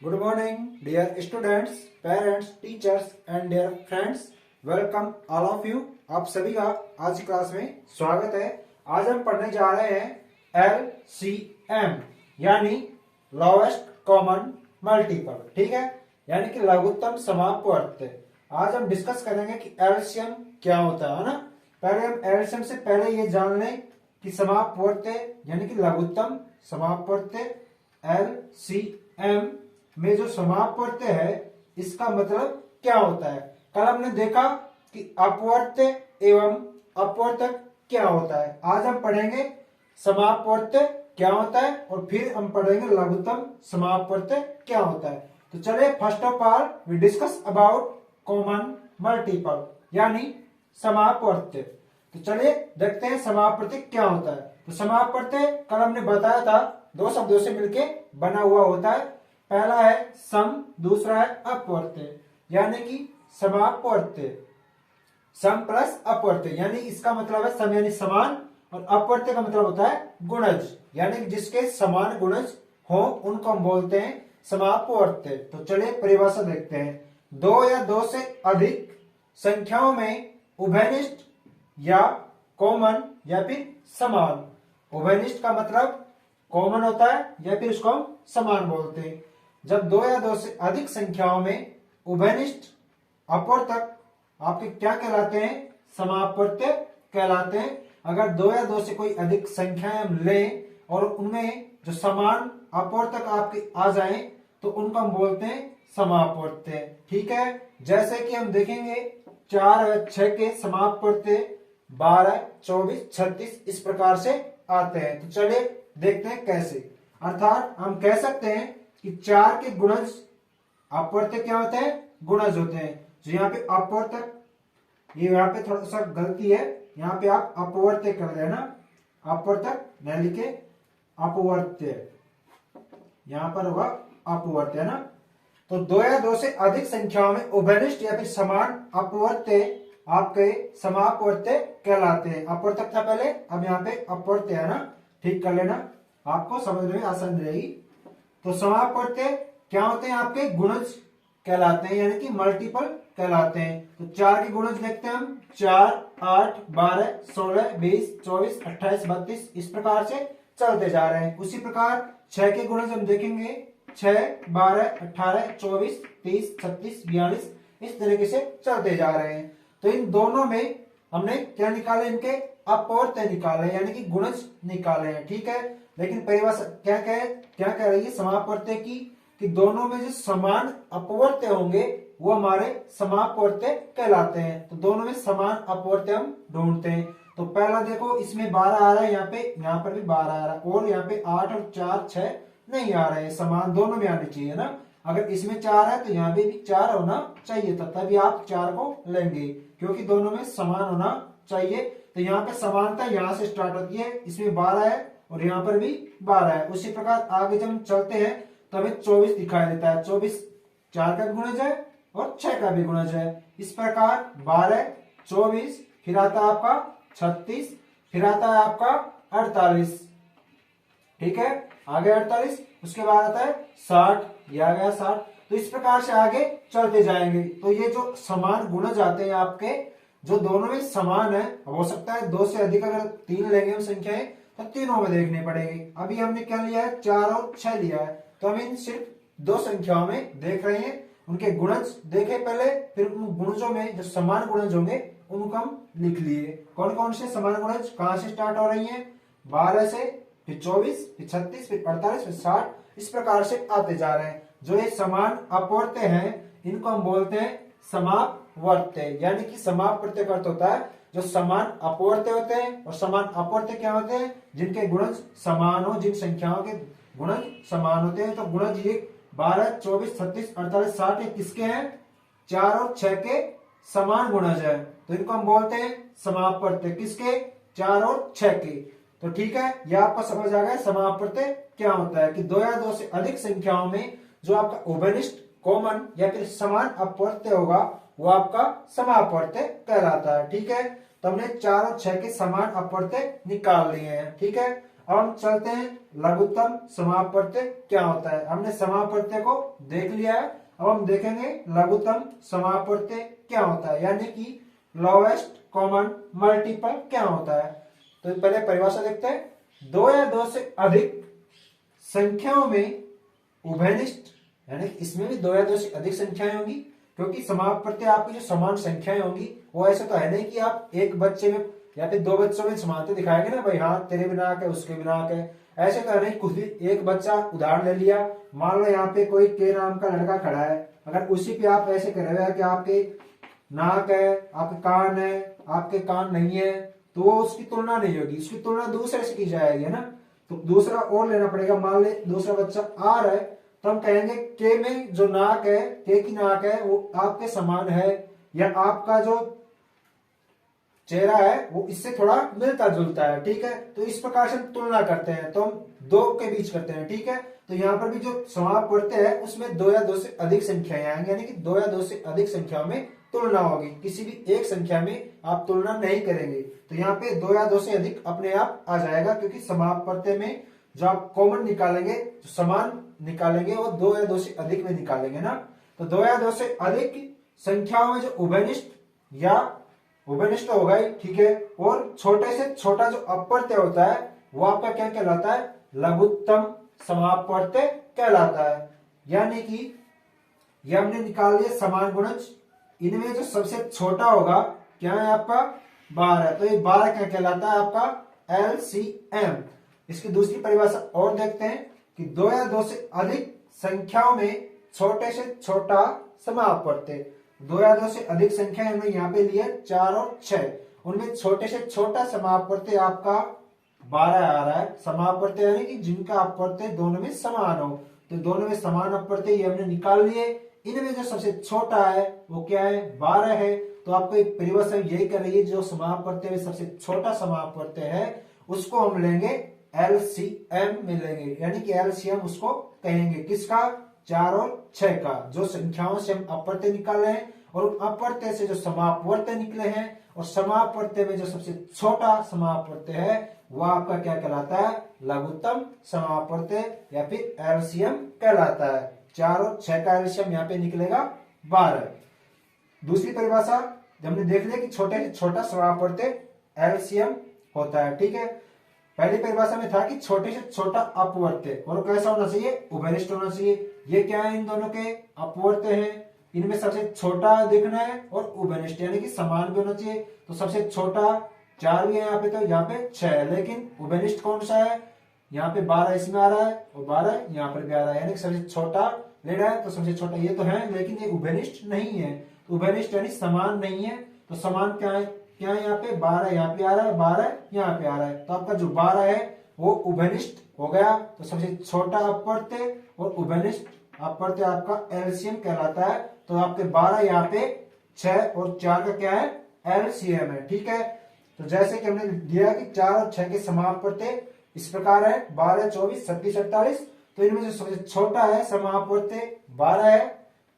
Good morning, dear students, parents, teachers and dear friends. Welcome all of you. आप सभी का आज की क्लास में स्वागत है। आज हम पढ़ने जा रहे हैं LCM यानी लोवेस्ट कॉमन मल्टीपल। ठीक है, यानी कि लघुत्तम समापवर्त्य। आज हम डिस्कस करेंगे कि LCM क्या होता है ना। पहले हम LCM से पहले ये जान लें कि समापवर्त्य यानी कि लघुत्तम समापवर्त्य LCM में जो समापवर्त्य है इसका मतलब क्या होता है। कल हमने देखा कि अपवर्त्य एवं अपवर्तक क्या होता है। आज हम पढ़ेंगे समापवर्त्य क्या होता है और फिर हम पढ़ेंगे लघुत्तम समापवर्त्य क्या होता है। तो चलिए first of all we discuss about common multiple यानी समापवर्त्य। तो चलिए देखते हैं समापवर्त्य क्या होता है। तो समापवर्त्य कल हमने बताया था दो शब्दों से मिलके बना हुआ होता है। पहला है सम, दूसरा है अपवर्त्य यानी कि समापवर्त्य। सम प्लस अपवर्त्य यानी इसका मतलब है सम यानी समान और अपवर्त्य का मतलब होता है गुणज यानी जिसके समान गुणज हो उनको हम बोलते हैं समापवर्त्य। तो चलिए परिभाषा देखते हैं। दो या दो से अधिक संख्याओं में उभयनिष्ठ या कॉमन या फिर समान। उभयनिष्ठ का मतलब कॉमन होता है या फिर उसको हम समान बोलते हैं। जब दो या दो से अधिक संख्याओं में उभयनिष्ठ अपवर्तक आपके क्या कहलाते हैं, समापवर्त्य कहलाते हैं। अगर दो या दो से कोई अधिक संख्याएं हम लें और उनमें जो समान अपवर्तक आपके आ जाएं तो उनको हम बोलते हैं समापवर्त्य। ठीक है, जैसे कि हम देखेंगे 4 और 6 के समापवर्त्य 12, 24, 36 इस प्रकार से आते हैं। तो चलिए देखते हैं कैसे। अर्थात हम कह सकते हैं कि 4 के गुणज अपवर्त्य क्या होते हैं, गुणज होते हैं। जो यहाँ पे अपवर्तक, ये यहाँ पे थोड़ा सा गलती है, यहाँ पे आप अपवर्त्य कर देना, अपवर्तक न लिखे अपवर्त्य, यहाँ पर होगा अपवर्त्य है ना। तो दो या दो से अधिक संख्याओं में उभयनिष्ठ या फिर समान अपवर्त्य आपके समापवर्त्य कहलाते हैं। अपवर्तक था पहले, अब यहाँ पे अपवर्त्य है ना, ठीक कर लेना, आपको समझने में आसान रहेगी। तो समापवर्त्य क्या होते हैं, आपके गुणज कहलाते हैं यानी कि मल्टीपल कहलाते हैं। तो 4 के गुणज देखते हैं हम, 4, 8, 12, 16, 20, 24, 28, 32 इस प्रकार से चलते जा रहे हैं। उसी प्रकार 6 के गुणज हम देखेंगे, 6, 12, 18, 24, 30, 36, 42 इस तरीके से चलते जा रहे हैं। तो इन दोनों में हमने क्या निकाले, इनके अपवर्त्य निकाले यानी कि गुणज निकाले हैं। ठीक है, लेकिन परिभाषा क्या कह रही है समापवर्त्य की, कि दोनों में जो समान अपवर्त्य होंगे वो हमारे समापवर्त्य कहलाते हैं। तो दोनों में समान अपवर्त्य हम ढूंढते हैं। तो पहला देखो, इसमें 12 आ रहा है, यहाँ पर भी 12 आ रहा है और यहाँ पे 8 और 4, 6 नहीं आ रहे हैं, समान दोनों में आने चाहिए ना। अगर इसमें 4 है तो यहाँ पे भी 4 होना चाहिए था, तभी आप 4 को लेंगे क्योंकि दोनों में समान होना चाहिए। तो यहाँ पे समानता यहाँ से स्टार्ट होती है, इसमें 12 है और यहाँ पर भी 12 है। उसी प्रकार आगे जब हम चलते हैं तो हमें 24 दिखाई देता है। 24 4 का भी गुणज है और 6 का भी गुणज है। इस प्रकार 12, 24, फिर आता है आपका 36, फिर आता है आपका 48। ठीक है, आगे 48, उसके बाद आता है 60, ये आ गया 60। तो इस प्रकार से आगे चलते जाएंगे। तो ये जो समान गुणज आते हैं आपके, जो दोनों में समान है, हो सकता है 2 से अधिक अगर 3 लेंगे हम संख्याएं तो तीनों में देखने पड़ेंगे। अभी हमने क्या लिया है, 4 और 6 लिया है, तो हम इन सिर्फ 2 संख्याओं में देख रहे हैं। उनके गुणज देखे पहले, फिर उन गुणजों में जो समान गुणज होंगे उनको हम लिख लिए। कौन कौन से समान गुणज कहां से स्टार्ट हो रही है, 12 से, फिर 24, फिर 36, फिर 48, फिर 60 इस प्रकार से आते जा रहे हैं। जो ये समान अपवर्त्य हैं इनको हम बोलते हैं समापवर्त्य यानी कि समापवर्त्य का अर्थ होता है जो समान अपवर्त्य होते हैं। और समान अपवर्त्य क्या होते हैं, जिनके गुणज समान हो, जिन संख्याओं के गुणज समान होते हैं। तो गुणज ये 12, 24, 36, 48, 60 ये किसके हैं, 4 और 6 के समान गुणज है, तो इनको हम बोलते हैं समापवर्त्य। किसके, 4 और 6 के। तो ठीक है, यह आपको समझ आ गया समापवर्त्य क्या होता है, कि दो या दो से अधिक संख्याओं में जो आपका उभयनिष्ठ कॉमन या फिर समान अपवर्त्य होगा वो आपका समापवर्त्य कहलाता है। ठीक है, तो हमने 4 और 6 के समान अपवर्त्य निकाल लिए हैं। ठीक है, अब हम चलते हैं लघुत्तम समापवर्त्य क्या होता है। हमने समापवर्त्य को देख लिया है, अब हम देखेंगे लघुत्तम समापवर्त्य क्या होता है, यानी कि लोवेस्ट कॉमन मल्टीपल क्या होता है। तो पहले परिभाषा देखते हैं। दो या दो से अधिक संख्याओं में उभयनिष्ठ, यानी इसमें भी दो या दो से अधिक संख्याएं होंगी, क्योंकि समापवर्त्य आपकी जो समान संख्याएं होंगी वो ऐसे तो है नहीं कि आप एक बच्चे में या फिर दो बच्चों में समानता दिखाएंगे ना भाई, हाँ तेरे बिना के उसके बिना के, ऐसे तो है नहीं। खुद ही एक बच्चा उदाहरण ले लिया, मान लो यहाँ पे कोई के नाम का लड़का खड़ा है, अगर उसी पे आप ऐसे कर रहे हैं कि आपके नाक है, आपके कान है, आपके कान नहीं है, तो वो उसकी तुलना नहीं होगी, उसकी तुलना दूसरे से की जाएगी, है ना। तो दूसरा और लेना पड़ेगा। मान ले दूसरा बच्चा आ रहा है, तो हम कहेंगे के में जो नाक है, के की नाक है वो आपके समान है, या आपका जो चेहरा है वो इससे थोड़ा मिलता जुलता है, ठीक है। तो इस प्रकार से हम तुलना करते हैं, तो हम दो के बीच करते हैं, ठीक है। तो यहाँ पर भी जो समापवर्त्य है उसमें दो या दो से अधिक संख्याएं आएंगी, यानी कि दो या दो से अधिक संख्याओं में तुलना होगी, किसी भी एक संख्या में आप तुलना नहीं करेंगे। तो यहाँ पे दो या दो से अधिक अपने आप आ जाएगा, क्योंकि समापवर्त्य में जो आप कॉमन निकालेंगे, जो समान निकालेंगे, वो दो या दो से अधिक में निकालेंगे ना। तो दो या दो से अधिक संख्याओं में जो उभयनिष्ठ या उभयनिष्ठ होगा ही, ठीक है। और छोटे से छोटा जो अपवर्त्य होता है वो आपका क्या कहलाता है, लघुत्तम समापवर्त्य कहलाता है। यानी कि ये हमने निकाल लिया समान गुणज, इनमें जो सबसे छोटा होगा क्या है आपका 12, तो ये 12 क्या कहलाता है आपका LCM। इसकी दूसरी परिभाषा और देखते हैं कि दो या दो से अधिक संख्याओं में छोटे से छोटा समापवर्त्य। दो या दो से अधिक संख्या हमने यहाँ पे लिया 4 और 6, उनमें छोटे से छोटा समापवर्त्य आपका 12 आ रहा है। समापवर्त्य यानी कि जिनका अपवर्त्य दोनों में समान हो, तो दोनों में समान अपवर्त्य ये हमने निकाल लिए। इनमें जो सबसे छोटा है वो क्या है, 12 है। तो आपको एक परिभाषा यही कर रही है, जो समापवर्त्य में सबसे छोटा समापवर्त्य है उसको हम लेंगे LCM में लेंगे, यानी कि LCM उसको कहेंगे किसका, 4 और 6 का। जो संख्याओं से हम अपवर्त्य निकाले हैं और अपवर्त्य से जो समापवर्त्य निकले हैं, और समापवर्त्य में जो सबसे छोटा समापवर्त्य है वो आपका क्या कहलाता है, लघुत्तम समापवर्त्य या फिर LCM कहलाता है। 4 और 6 का LCM यहाँ पे निकलेगा 12। दूसरी परिभाषा हमने देख लिया कि छोटे से छोटा समापवर्त्य LCM होता है, ठीक है। पहली परिभाषा में था कि छोटे से छोटा अपवर्त्य, और कैसा होना चाहिए, उभयनिष्ठ होना चाहिए। ये क्या है, इन दोनों के अपवर्त्य हैं, इनमें सबसे छोटा देखना है और उभयनिष्ठ यानी कि समान भी होना चाहिए। तो सबसे छोटा 4 भी है यहाँ पे, तो यहाँ पे 6 है, लेकिन उभयनिष्ठ कौन सा है, यहाँ पे 12 इसमें आ रहा है और 12 यहाँ पर भी आ रहा है, यानी कि सबसे छोटा लेना है। तो सबसे छोटा ये तो है, लेकिन ये उभयनिष्ठ नहीं है। तो उभयनिष्ठ यानी समान नहीं है। तो समान क्या है, क्या है यहाँ पे 12 यहाँ पे आ रहा है, 12 यहाँ पे आ रहा है, तो आपका जो 12 है वो उभयनिष्ठ हो गया। तो सबसे छोटा अपवर्त्य और उभयनिष्ठ अपवर्त्य आपका LCM कहलाता है। तो आपके 12 यहाँ पे 6 और 4 का क्या है, LCM है, ठीक है। तो जैसे कि हमने दिया कि 4 और 6 के समापवर्त्य इस प्रकार है, 12, 24, 36, 48। तो इनमें जो सबसे छोटा है समापवर्त्य 12 है,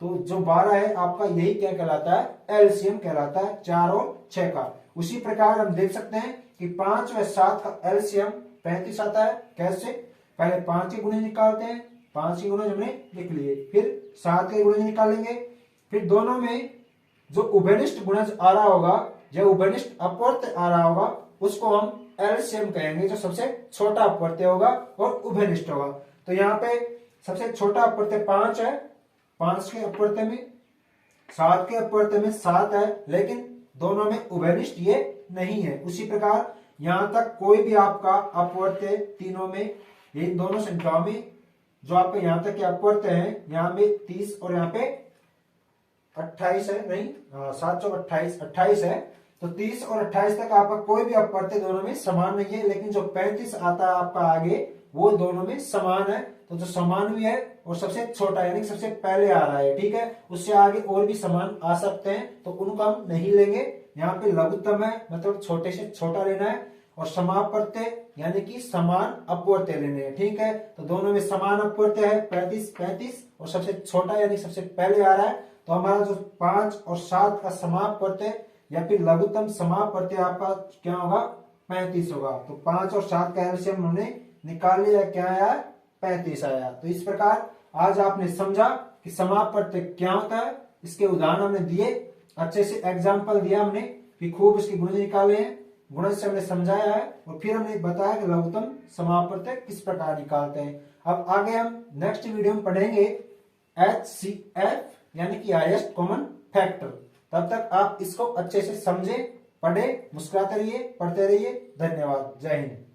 तो जो 12 है आपका यही क्या कहलाता है, LCM कहलाता है 4 और 6 का। उसी प्रकार हम देख सकते हैं कि 5 व 7 का LCM 35 आता है। कैसे, पहले 5 के गुणज निकालते हैं, 5 के गुणज हमने लिख लिए, फिर 7 के गुणज निकालेंगे, फिर दोनों में जो उभयनिष्ठ गुणज आ रहा होगा या उभयनिष्ठ अपवर्त्य आ रहा होगा उसको हम LCM कहेंगे, जो सबसे छोटा अपवर्त्य होगा और उभयनिष्ठ होगा। तो यहाँ पे सबसे छोटा अपवर्त्य 5 है, 5 के अपवर्त्य में, 7 के अपवर्त्य में 7 है, लेकिन दोनों में उभयनिष्ठ ये नहीं है। उसी प्रकार यहां तक कोई भी आपका अपवर्त्य तीनों में, इन दोनों संख्याओं में जो आपके यहां तक के अपवर्त्य हैं, यहाँ पे 30 और यहाँ पे 28 है, नहीं 7 चौक 28, 28 है। तो 30 और 28 तक आपका कोई भी अपवर्त्य दोनों में समान नहीं है, लेकिन जो 35 आता है आपका आगे वो दोनों में समान है। तो जो समान भी है और सबसे छोटा यानी कि सबसे पहले आ रहा है, ठीक है, उससे आगे और भी समान आ सकते हैं, तो उनको हम नहीं लेंगे। यहाँ पे लघुत्तम है, मतलब छोटे से छोटा लेना है, और समापवर्त्य यानी कि समान अपवर्त्य लेने हैं, ठीक है। तो दोनों में समान अपवर्त्य है 35, 35, और सबसे छोटा यानी सबसे पहले आ रहा है। तो हमारा जो 5 और 7 का समापवर्त्य या फिर लघुत्तम समापवर्त्य आपका क्या होगा, 35 होगा। तो 5 और 7 का एलसीएम हमने निकाल लिया, क्या आया? 35 आया। तो इस प्रकार आज आपने समझा कि समापवर्तक क्या होता है, इसके उदाहरण हमने दिए, अच्छे से एग्जाम्पल दिया हमने कि खूब इसके गुण निकाले हैं, गुणज से हमने समझाया है और फिर हमने बताया कि लघुत्तम समापवर्तक किस प्रकार निकालते हैं। अब आगे हम नेक्स्ट वीडियो में पढ़ेंगे HCF यानी कि हाईएस्ट कॉमन फैक्टर। तब तक आप इसको अच्छे से समझे, पढ़े, मुस्कुराते रहिए, पढ़ते रहिए। धन्यवाद। जय हिंद।